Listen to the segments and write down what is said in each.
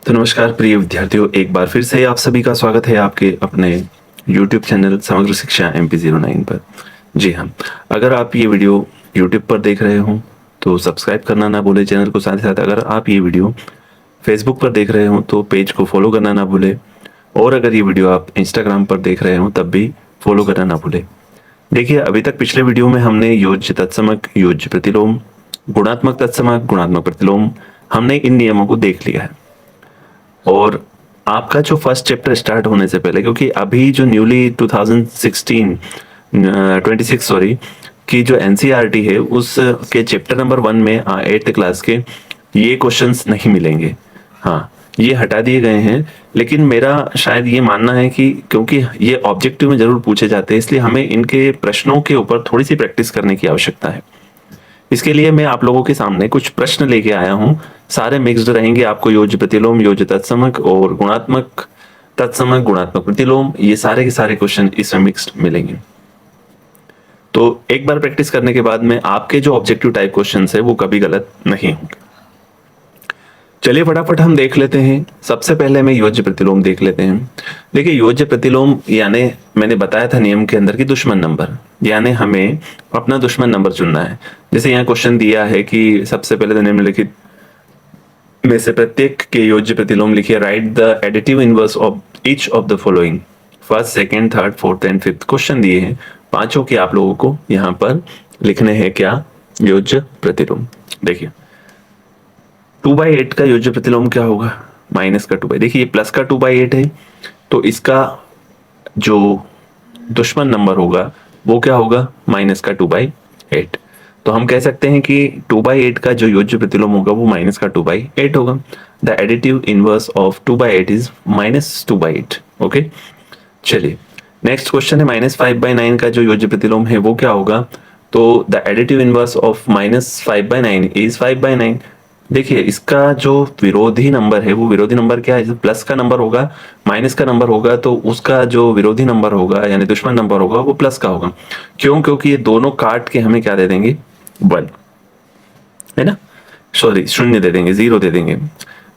तो नमस्कार प्रिय विद्यार्थियों, एक बार फिर से आप सभी का स्वागत है आपके अपने YouTube चैनल समग्र शिक्षा MP09 पर। जी हाँ, अगर आप ये वीडियो YouTube पर देख रहे हो तो सब्सक्राइब करना ना भूलें चैनल को। साथ ही साथ अगर आप ये वीडियो Facebook पर देख रहे हो तो पेज को फॉलो करना ना भूलें, और अगर ये वीडियो आप Instagram पर देख रहे हो तब भी फॉलो करना ना भूलें। देखिए, अभी तक पिछले वीडियो में हमने योज्य तत्समक, योज्य प्रतिलोम, गुणात्मक तत्समक, गुणात्मक प्रतिलोम, हमने इन नियमों को देख लिया है। और आपका जो फर्स्ट चैप्टर स्टार्ट होने से पहले, क्योंकि अभी जो न्यूली 2016 26 सॉरी की जो एनसीईआरटी है उस के चैप्टर नंबर 1 में 8th क्लास के ये क्वेश्चंस नहीं मिलेंगे। हाँ, ये हटा दिए गए हैं, लेकिन मेरा शायद ये मानना है कि क्योंकि ये ऑब्जेक्टिव में जरूर पूछे जाते हैं, इसलिए हमें इनके प्रश्नों के ऊपर थोड़ी सी प्रैक्टिस करने की आवश्यकता है। इसके लिए मैं आप लोगों के सामने कुछ प्रश्न लेके आया हूं। सारे मिक्स्ड रहेंगे, आपको योज्य प्रतिलोम, योज्य तत्समक और गुणात्मक तत्समक, गुणात्मक प्रतिलोम, ये सारे के सारे क्वेश्चन इसमें मिक्स्ड मिलेंगे। तो एक बार प्रैक्टिस करने के बाद में आपके जो ऑब्जेक्टिव टाइप क्वेश्चन है वो कभी गलत नहीं होंगे। चलिए फटाफट हम देख लेते हैं। सबसे पहले मैं योज्य प्रतिलोम देख लेते हैं। देखिए, योज्य प्रतिलोम यानी मैंने बताया था नियम के अंदर कि दुश्मन नंबर, यानी हमें अपना दुश्मन नंबर चुनना है। जैसे यहाँ क्वेश्चन दिया है कि सबसे पहले तो निम्नलिखित में से प्रत्येक के योज्य प्रतिलोम लिखिए। Right the additive inverse of each of the following. First, second, third, fourth and fifth question दिए हैं। पांचों के आप लोगों को यहाँ पर लिखने हैं क्या? योज्य प्रतिलोम। देखिए, 2/8 का योज्य प्रतिलोम क्या होगा? माइनस का 2/8। देखिए, प्लस का 2/8 है, तो इसका जो दुश्मन नंबर होगा वो क्या होगा? माइनस का 2/8। तो हम कह सकते हैं कि 2/8 का जो योज्य प्रतिलोम होगा वो माइनस का 2/8 होगा। The additive inverse of 2/8 is -2/8। Okay, चलिए नेक्स्ट क्वेश्चन है -5/9 का जो योज्य प्रतिलोम है वो क्या होगा? तो the additive inverse of -5/9 is 5/9। देखिए, इसका जो विरोधी नंबर है वो विरोधी नंबर क्या है? प्लस का नंबर होगा, माइनस का नंबर होगा, तो उसका जो विरोधी नंबर होगा यानी दुश्मन नंबर होगा वो प्लस का होगा। क्यों? क्योंकि ये दोनों काट के हमें क्या दे देंगे? 1, है ना? सॉरी, शून्य दे देंगे, 0 दे देंगे।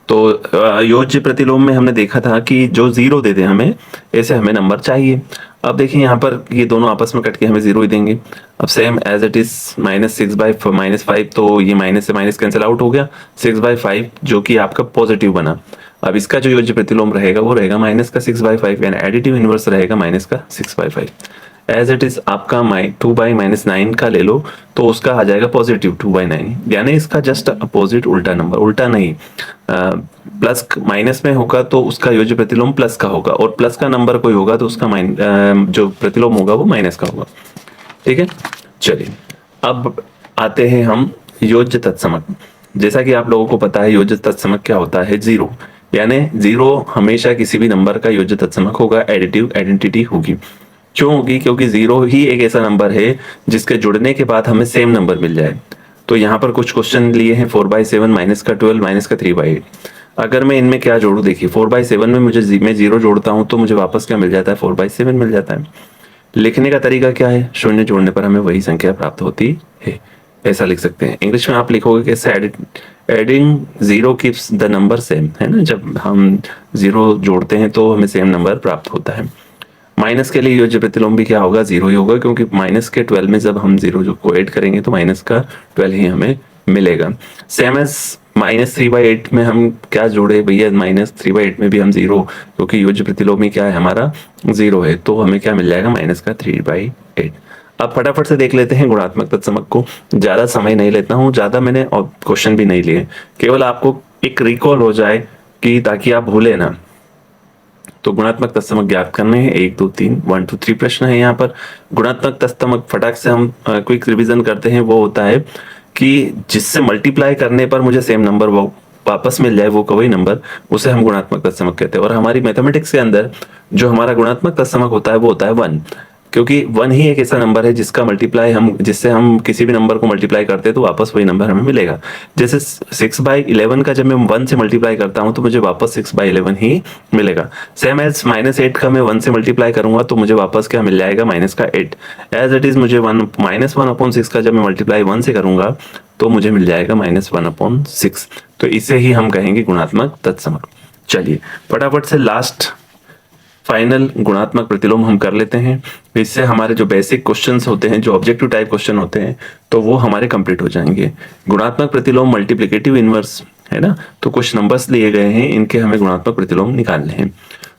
तो योज्य प्रतिलोम में हमने देखा था कि जो 0 दे दे हमें, ऐसे हमें नंबर चाहिए। अब देखिए यहाँ पर ये दोनों आपस में कट के हमें 0 ही देंगे। अब सेम एज इट इज -6/-5, तो ये माइनस से माइनस कैंसिल आउट हो गया। 6/5 जो कि आपका पॉजिटिव बना। अब इसका जो योज्य प्रतिलोम रहेगा वो रहेगा माइनस का 6/5, यानी एडिटिव इनवर्स रहेगा माइनस का 6/5। एज इट इज आपका 2/-9 का ले लो तो उसका आ जाएगा पॉजिटिव 2/9, यानी इसका जस्ट अपोजिट, उल्टा नंबर। उल्टा नहीं, प्लस माइनस में होगा तो उसका योज्य प्रतिलोम प्लस का होगा, और प्लस का नंबर कोई होगा तो उसका जो प्रतिलोम होगा वो माइनस का होगा। ठीक है, चलिए अब आते हैं हम योज्य तत्समक। जैसा कि आप लोगों को पता है योज्य तत्समक क्या होता है? 0, यानी 0 हमेशा किसी भी नंबर का योज्य तत्समक होगा, एडिटिव आइडेंटिटी होगी। क्यों होगी? क्योंकि 0 ही एक ऐसा नंबर है जिसके जुड़ने के बाद हमें सेम नंबर मिल जाए। तो यहाँ पर कुछ क्वेश्चन लिए हैं 4/7, माइनस का 12, माइनस का 3/8। अगर मैं इनमें क्या जोड़ू, देखिए 4/7 में मैं 0 जोड़ता हूँ तो मुझे वापस क्या मिल जाता है? 4/7 मिल जाता है। लिखने का तरीका क्या है? शून्य जोड़ने पर हमें वही संख्या प्राप्त होती है, ऐसा लिख सकते हैं। इंग्लिश में आप लिखोगे कैसे? Adding 0 keeps the number same, है ना? जब हम 0 जोड़ते हैं तो हमें सेम नंबर प्राप्त होता है। माइनस के लिए योज्य प्रतिलोम भी क्या होगा? 0 ही होगा, क्योंकि माइनस के 12 में जब हम 0 जो को ऐड करेंगे तो माइनस का 12 ही हमें मिलेगा। सेम एज -3/8 में हम क्या जोड़े भैया? -3/8 में भी हम 0, क्योंकि योज्य प्रतिलोम ही क्या है हमारा? 0 है, तो हमें क्या मिल जाएगा? माइनस का 3/8। अब फटाफट से देख लेते हैं गुणात्मक तत्समक को। ज्यादा समय नहीं लेता हूँ, ज्यादा मैंने क्वेश्चन भी नहीं लिए, केवल आपको एक रिकॉल हो जाए कि ताकि आप भूले ना। तो गुणात्मक तत्समक ज्ञात करने हैं। 1 2 3 1 2 3 प्रश्न है यहाँ पर। गुणात्मक तत्समक फटाक से हम क्विक रिवीजन करते हैं। वो होता है कि जिससे मल्टीप्लाई करने पर मुझे सेम नंबर वो वापस मिल जाए, वो कोई नंबर, उसे हम गुणात्मक तत्समक कहते हैं। और हमारी मैथमेटिक्स के अंदर जो हमारा गुणात्मक तत्समक होता है वो होता है 1, क्योंकि 1 ही एक ऐसा नंबर है जिसका मल्टीप्लाई जिससे हम किसी भी नंबर को मल्टीप्लाई करते हैं तो वापस वही नंबर हमें मिलेगा। जैसे 6/11 का जब मैं 1 से मल्टीप्लाई करता हूं तो मुझे वापस 6/11 ही मिलेगा। सेम एज -8 का मैं 1 से मल्टीप्लाई करूंगा तो मुझे वापस क्या मिल जाएगा? -8। एज इट इज मुझे -1/6 का जब मैं मल्टीप्लाई 1 से करूंगा तो मुझे मिल जाएगा -1/6। तो इसे ही हम कहेंगे गुणात्मक तत्समक। चलिए फटाफट से लास्ट फाइनल गुणात्मक प्रतिलोम हम कर लेते हैं। इससे हमारे जो बेसिक क्वेश्चंस होते हैं, जो ऑब्जेक्टिव टाइप क्वेश्चन होते हैं, तो वो हमारे कंप्लीट हो जाएंगे। गुणात्मक प्रतिलोम मल्टीप्लिकेटिव इनवर्स है ना, तो कुछ नंबर्स लिए गए हैं, इनके हमें गुणात्मक प्रतिलोम निकालने हैं।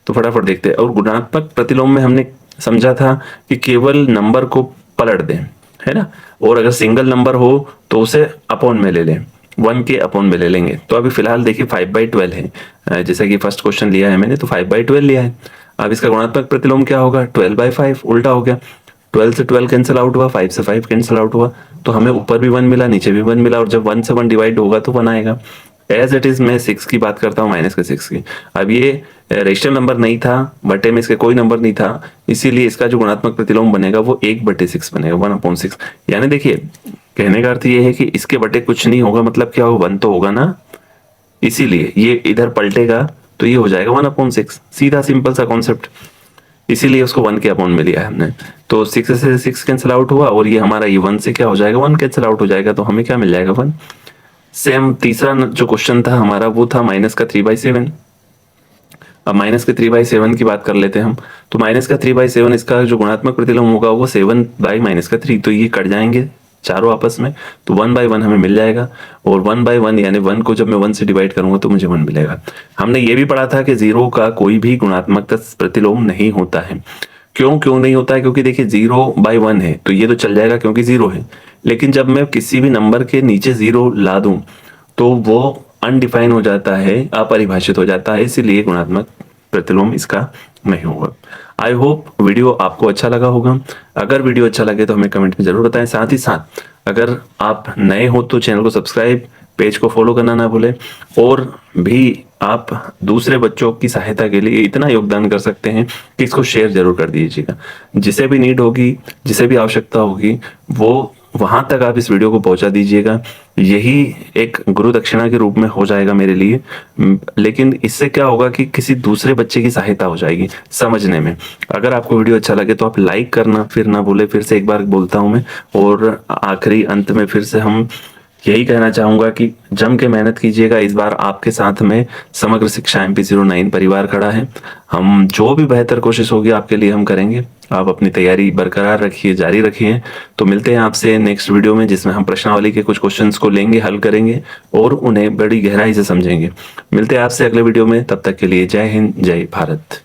तो फटाफट देखते हैं। और गुणात्मक प्रतिलोम में हमने समझा था कि केवल नंबर को पलट दें, है ना, और अगर सिंगल नंबर हो तो उसे अपॉन में ले लें, 1 के अपॉन में ले लेंगे। तो अभी फिलहाल देखिए 5/12 है, जैसा कि फर्स्ट क्वेश्चन लिया है मैंने, तो 5/12 लिया है। अब इसका गुणात्मक प्रतिलोम क्या होगा, 12/5, उल्टा हो गया। 12 से 12 कैंसिल आउट हुआ, 5 से 5 कैंसिल आउट हुआ, तो हमें ऊपर भी 1 मिला, नीचे भी 1 मिला, और जब 1 से 1 डिवाइड होगा तो 1 आएगा। एज इट इज मैं 6 की बात करता हूँ, माइनस के 6 की। अब ये रेशनल नंबर नहीं था, बटे में इसके कोई नंबर नहीं था, इसीलिए इसका जो गुणात्मक प्रतिलोम बनेगा वो 1/6 बनेगा, 1/6। यानी देखिए कहने का अर्थ ये है कि इसके बटे कुछ नहीं होगा, मतलब क्या होगा, 1 तो होगा ना, इसीलिए ये इधर पलटेगा तो ये हो जाएगा 1/6। सीधा सिंपल सा कॉन्सेप्ट, इसीलिए उसको 1 के अपॉन में लिया है हमने। तो 6 से 6 कैंसिल आउट हुआ, और ये हमारा ये 1 से क्या हो जाएगा, 1 कैंसिल आउट हो जाएगा, तो हमें क्या मिल जाएगा, 1। सेम तीसरा जो क्वेश्चन था हमारा वो था माइनस का 3/7। अब माइनस के 3/7 की बात कर लेते हैं हम। तो माइनस का 3/7 इसका जो गुणात्मक प्रतिलोम होगा वो 7/-3, तो ये कट जाएंगे चारों आपस में, तो 1/1 हमें मिल जाएगा। और 1/1 यानी 1 को जब मैं 1 से डिवाइड करूंगा तो मुझे 1 मिलेगा। हमने ये भी पढ़ा था कि 0 का कोई भी गुणात्मक प्रतिलोम नहीं होता है। क्यों नहीं होता है, क्योंकि देखिए 0/1 है तो ये तो चल जाएगा क्योंकि 0 है, लेकिन जब मैं किसी भी नंबर के नीचे 0 ला दूं तो वो अनडिफाइन हो जाता है, अपरिभाषित हो जाता है, इसीलिए गुणात्मक प्रतिलोम इसका नहीं होगा। आई होप वीडियो आपको अच्छा लगा होगा। अगर वीडियो अच्छा लगे तो हमें कमेंट में जरूर बताएं। साथ ही साथ अगर आप नए हो तो चैनल को सब्सक्राइब, पेज को फॉलो करना ना भूलें। और भी आप दूसरे बच्चों की सहायता के लिए इतना योगदान कर सकते हैं कि इसको शेयर जरूर कर दीजिएगा। जिसे भी नीड होगी, जिसे भी आवश्यकता होगी, वो वहां तक आप इस वीडियो को पहुंचा दीजिएगा। यही एक गुरु दक्षिणा के रूप में हो जाएगा मेरे लिए, लेकिन इससे क्या होगा कि किसी दूसरे बच्चे की सहायता हो जाएगी समझने में। अगर आपको वीडियो अच्छा लगे तो आप लाइक करना फिर ना भूले, फिर से एक बार बोलता हूं मैं। और आखिरी अंत में फिर से हम यही कहना चाहूंगा कि जम के मेहनत कीजिएगा। इस बार आपके साथ में समग्र शिक्षा MP09 परिवार खड़ा है। हम जो भी बेहतर कोशिश होगी आपके लिए हम करेंगे। आप अपनी तैयारी बरकरार रखिए, जारी रखिए। तो मिलते हैं आपसे नेक्स्ट वीडियो में, जिसमें हम प्रश्नावली के कुछ क्वेश्चंस को लेंगे, हल करेंगे और उन्हें बड़ी गहराई से समझेंगे। मिलते हैं आपसे अगले वीडियो में, तब तक के लिए जय हिंद, जय भारत।